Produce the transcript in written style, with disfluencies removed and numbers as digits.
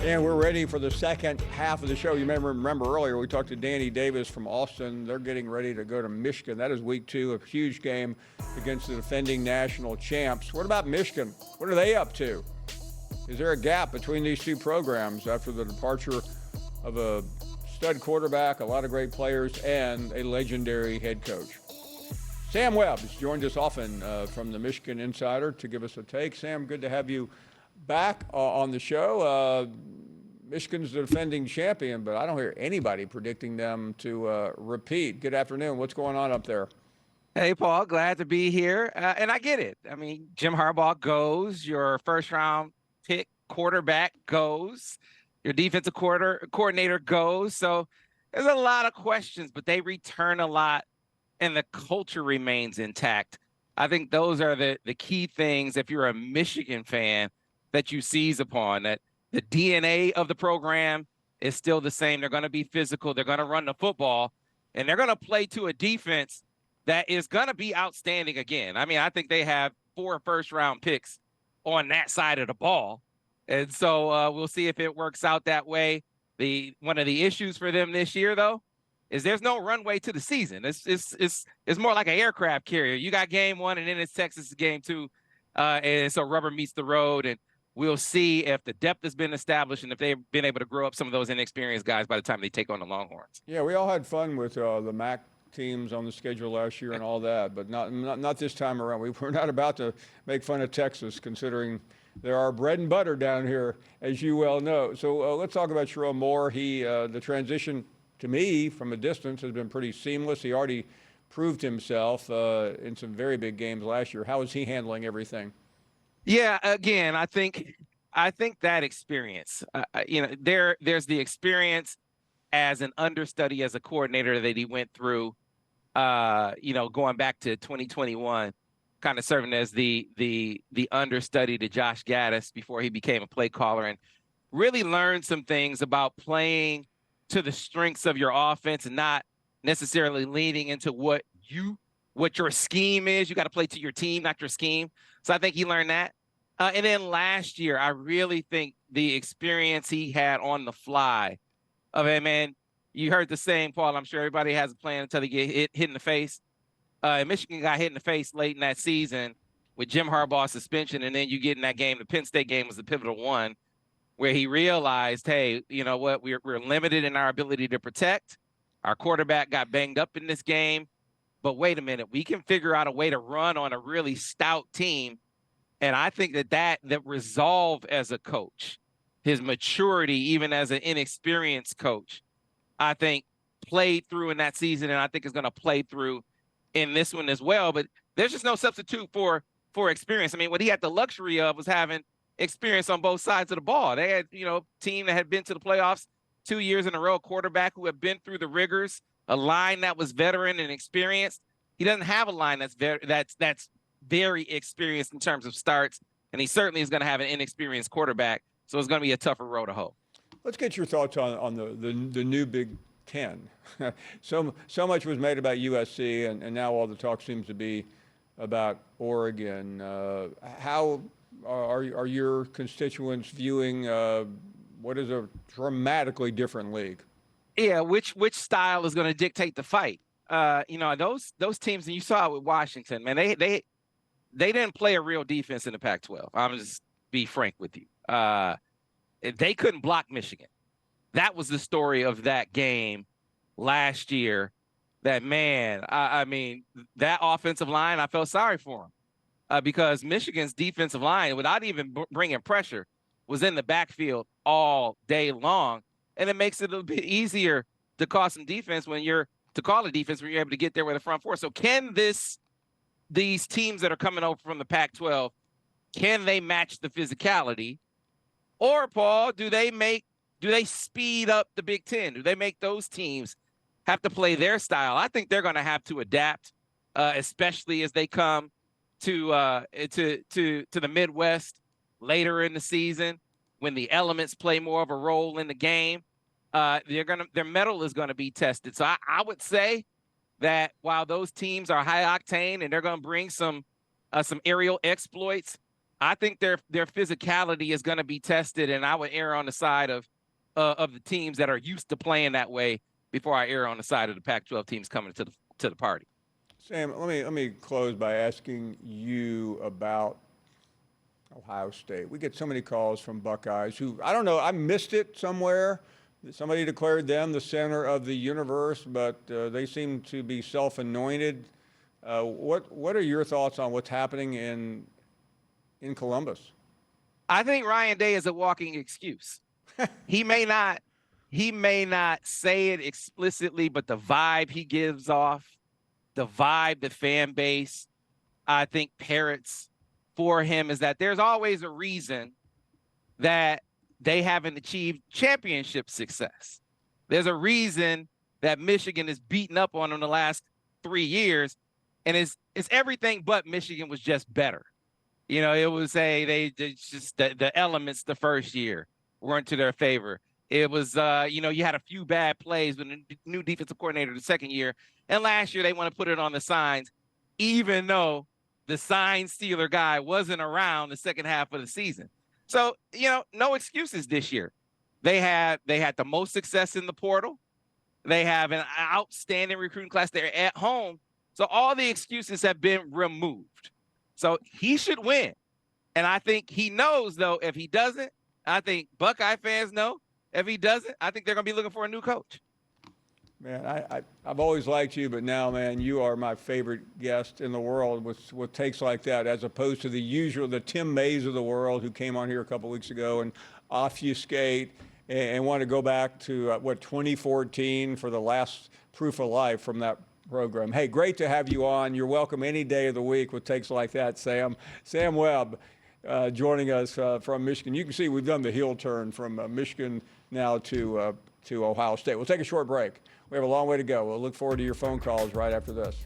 And we're ready for the second half of the show. You may remember earlier we talked to Danny Davis from Austin. They're getting ready to go to Michigan. That is week 2, a huge game against the defending national champs. What about Michigan? What are they up to? Is there a gap between these two programs after the departure of a stud quarterback, a lot of great players, and a legendary head coach? Sam Webb has joined us often from the Michigan Insider to give us a take. Sam, good to have you back on the show. Michigan's the defending champion, but I don't hear anybody predicting them to repeat. Good afternoon. What's going on up there? Hey, Paul, glad to be here. And I get it. I mean, Jim Harbaugh goes, your first-round pick quarterback goes, your defensive coordinator goes. So there's a lot of questions, but they return a lot, and the culture remains intact. I think those are the key things if you're a Michigan fan that you seize upon, that the DNA of the program is still the same. They're going to be physical. They're going to run the football, and they're going to play to a defense that is going to be outstanding again. I mean, I think they have 4 first-round picks on that side of the ball. And so we'll see if it works out that way. One of the issues for them this year, though, is there's no runway to the season. It's more like an aircraft carrier. You got game 1, and then it's Texas game 2. And so rubber meets the road, and we'll see if the depth has been established and if they've been able to grow up some of those inexperienced guys by the time they take on the Longhorns. Yeah, we all had fun with the MAC teams on the schedule last year and all that, but not this time around. We're not about to make fun of Texas, considering they're our bread and butter down here, as you well know. So let's talk about Sherrone Moore. The transition, to me, from a distance, has been pretty seamless. He already proved himself in some very big games last year. How is he handling everything? Yeah, again, I think that experience, there's the experience as an understudy, as a coordinator that he went through, going back to 2021, kind of serving as the understudy to Josh Gaddis before he became a play caller, and really learned some things about playing to the strengths of your offense and not necessarily leaning into what your scheme is. You got to play to your team, not your scheme. So I think he learned that. And then last year, I really think the experience he had on the fly of, hey, man, you heard the saying, Paul, I'm sure everybody has a plan until they get hit in the face. Michigan got hit in the face late in that season with Jim Harbaugh's suspension, and then you get in that game. The Penn State game was the pivotal one where he realized, hey, you know what, we're limited in our ability to protect. Our quarterback got banged up in this game. But wait a minute, we can figure out a way to run on a really stout team. And I think that resolve as a coach, his maturity, even as an inexperienced coach, I think played through in that season, and I think is going to play through in this one as well. But there's just no substitute for experience. I mean, what he had the luxury of was having experience on both sides of the ball. They had, team that had been to the playoffs 2 years in a row, quarterback who had been through the rigors, a line that was veteran and experienced. He doesn't have a line that's very experienced in terms of starts, and he certainly is going to have an inexperienced quarterback, so it's going to be a tougher road to hoe. Let's get your thoughts on the new Big Ten. So much was made about USC, and now all the talk seems to be about Oregon. How are your constituents viewing what is a dramatically different league? Yeah, which style is going to dictate the fight? Those teams, and you saw it with Washington, man, they didn't play a real defense in the Pac-12. I'm just be frank with you. They couldn't block Michigan. That was the story of that game last year. That, man, I mean, that offensive line, I felt sorry for them because Michigan's defensive line, without even bringing pressure, was in the backfield all day long. And it makes it a little bit easier to call a defense when you're able to get there with a front four. So can these teams that are coming over from the Pac-12, can they match the physicality? Or, Paul, do they speed up the Big Ten? Do they make those teams have to play their style? I think they're going to have to adapt, especially as they come to the Midwest later in the season when the elements play more of a role in the game. Their mettle is going to be tested. So I would say that while those teams are high octane and they're going to bring some aerial exploits, I think their physicality is going to be tested, and I would err on the side of the teams that are used to playing that way before I err on the side of the Pac-12 teams coming to the party. Sam, let me close by asking you about Ohio State. We get so many calls from Buckeyes who, I don't know, I missed it somewhere. Somebody declared them the center of the universe, but they seem to be self-anointed. What are your thoughts on what's happening in Columbus? I think Ryan Day is a walking excuse. He may not say it explicitly, but the vibe he gives off, the vibe, the fan base, I think parrots for him is that there's always a reason that they haven't achieved championship success. There's a reason that Michigan is beating up on them the last 3 years, and it's everything but Michigan was just better. You know, it was they just the elements the first year weren't to their favor. It was, you had a few bad plays with a new defensive coordinator the second year. And last year they want to put it on the signs, even though the sign stealer guy wasn't around the second half of the season. So, no excuses this year. They had the most success in the portal. They have an outstanding recruiting class. They're at home. So all the excuses have been removed. So he should win. And I think he knows, though, if he doesn't, I think Buckeye fans know. If he doesn't, I think they're going to be looking for a new coach. Man, I've always liked you, but now, man, you are my favorite guest in the world with takes like that, as opposed to the Tim Mays of the world who came on here a couple weeks ago and obfuscate and want to go back to, 2014 for the last proof of life from that program. Hey, great to have you on. You're welcome any day of the week with takes like that, Sam. Sam Webb joining us from Michigan. You can see we've done the heel turn from Michigan now to Ohio State. We'll take a short break. We have a long way to go. We'll look forward to your phone calls right after this.